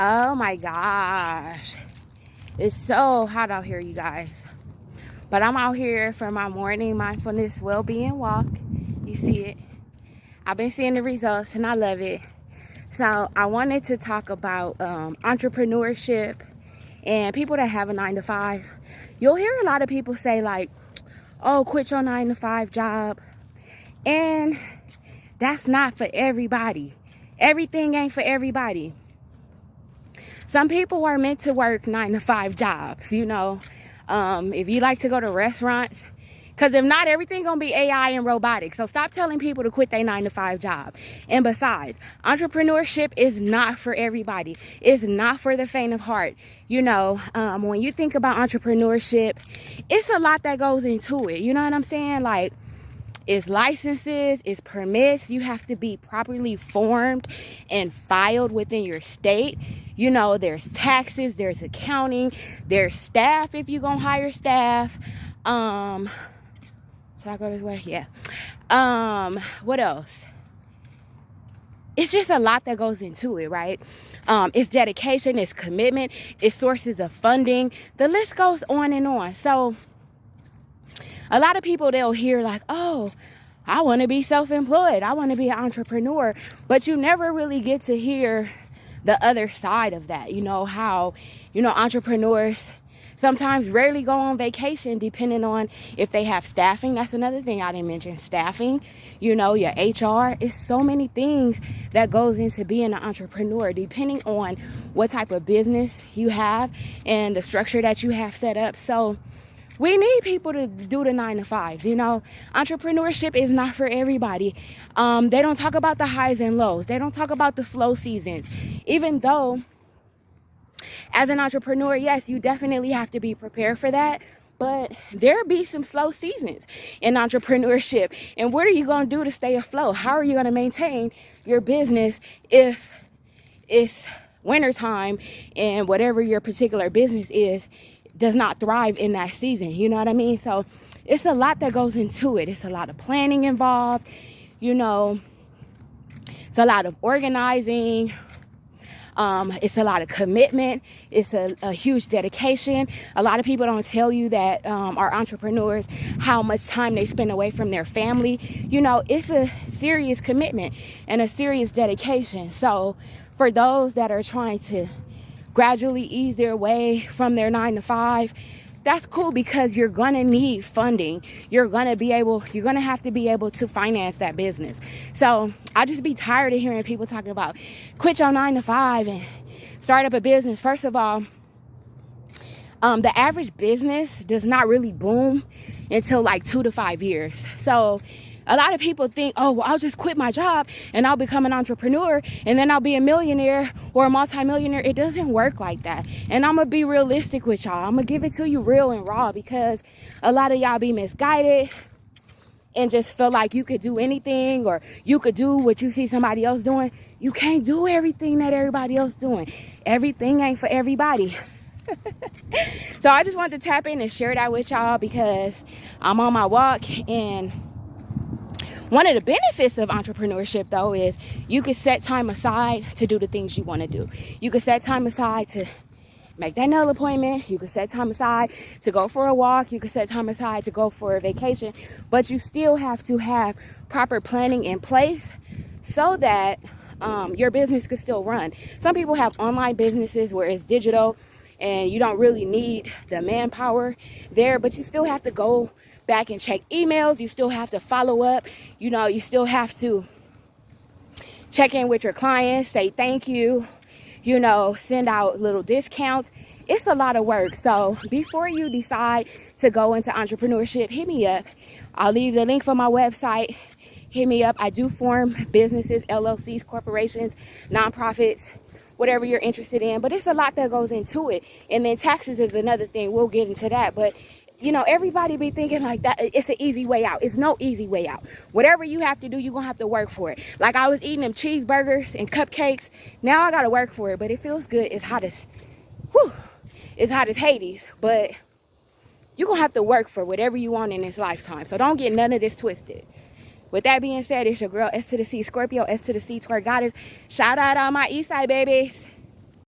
Oh my gosh, it's so hot out here, you guys. But I'm out here for my morning mindfulness well-being walk. You see it. I've been seeing the results and I love it. So I wanted to talk about entrepreneurship and people that have a 9-to-5. You'll hear a lot of people say like, oh, quit your 9-to-5 job. And that's not for everybody. Everything ain't for everybody. Some people are meant to work 9-to-5 jobs, you know. If you like to go to restaurants, because if not, everything gonna be AI and robotics. So stop telling people to quit their 9-to-5 job. And besides, entrepreneurship is not for everybody. It's not for the faint of heart. You know, when you think about entrepreneurship, it's a lot that goes into it. You know what I'm saying? Like, it's licenses, it's permits. You have to be properly formed and filed within your state. You know, there's taxes, there's accounting, there's staff if you're gonna hire staff. Should I go this way? Yeah. What else? It's just a lot that goes into it, right? It's dedication, it's commitment, it's sources of funding. The list goes on and on. So a lot of people, they'll hear like, oh, I want to be self-employed. I want to be an entrepreneur. But you never really get to hear the other side of that. You know, how, you know, entrepreneurs sometimes rarely go on vacation depending on if they have staffing. That's another thing I didn't mention, staffing. You know, your HR. It's so many things that goes into being an entrepreneur depending on what type of business you have and the structure that you have set up. So we need people to do the 9-to-5s, you know. Entrepreneurship is not for everybody. They don't talk about the highs and lows. They don't talk about the slow seasons. Even though, as an entrepreneur, yes, you definitely have to be prepared for that. But there'll be some slow seasons in entrepreneurship. And what are you going to do to stay afloat? How are you going to maintain your business if it's wintertime and whatever your particular business is does not thrive in that season? You know what I mean? So it's a lot that goes into it. It's a lot of planning involved, you know. It's a lot of organizing. It's a lot of commitment. It's a huge dedication. A lot of people don't tell you that are entrepreneurs how much time they spend away from their family. You know, it's a serious commitment and a serious dedication. So for those that are trying to gradually ease their way from their 9-to-5, that's cool, because you're gonna need funding. You're gonna have to be able to finance that business. So I just be tired of hearing people talking about quit your 9-to-5 and start up a business. First of all, the average business does not really boom until like 2 to 5 years. So a lot of people think, oh, well, I'll just quit my job and I'll become an entrepreneur and then I'll be a millionaire or a multimillionaire. It doesn't work like that. And I'm going to be realistic with y'all. I'm going to give it to you real and raw, because a lot of y'all be misguided and just feel like you could do anything, or you could do what you see somebody else doing. You can't do everything that everybody else doing. Everything ain't for everybody. So I just wanted to tap in and share that with y'all, because I'm on my walk. And one of the benefits of entrepreneurship, though, is you can set time aside to do the things you want to do. You can set time aside to make that nail appointment. You can set time aside to go for a walk. You can set time aside to go for a vacation. But you still have to have proper planning in place so that your business can still run. Some people have online businesses where it's digital and you don't really need the manpower there, but you still have to go back and check emails. You still have to follow up. You know, you still have to check in with your clients, say thank you, you know, send out little discounts. It's a lot of work. So before you decide to go into entrepreneurship, hit me up. I'll leave the link for my website. Hit me up. I do form businesses, LLCs, corporations, nonprofits, whatever you're interested in. But it's a lot that goes into it. And then taxes is another thing. We'll get into that. But you know, everybody be thinking like that it's an easy way out. It's no easy way out. Whatever you have to do, you're going to have to work for it. Like I was eating them cheeseburgers and cupcakes. Now I got to work for it, but it feels good. It's hot as Hades. But you're going to have to work for whatever you want in this lifetime. So don't get none of this twisted. With that being said, it's your girl, S to the C Scorpio, S to the C Twerk Goddess. Shout out all my Eastside babies.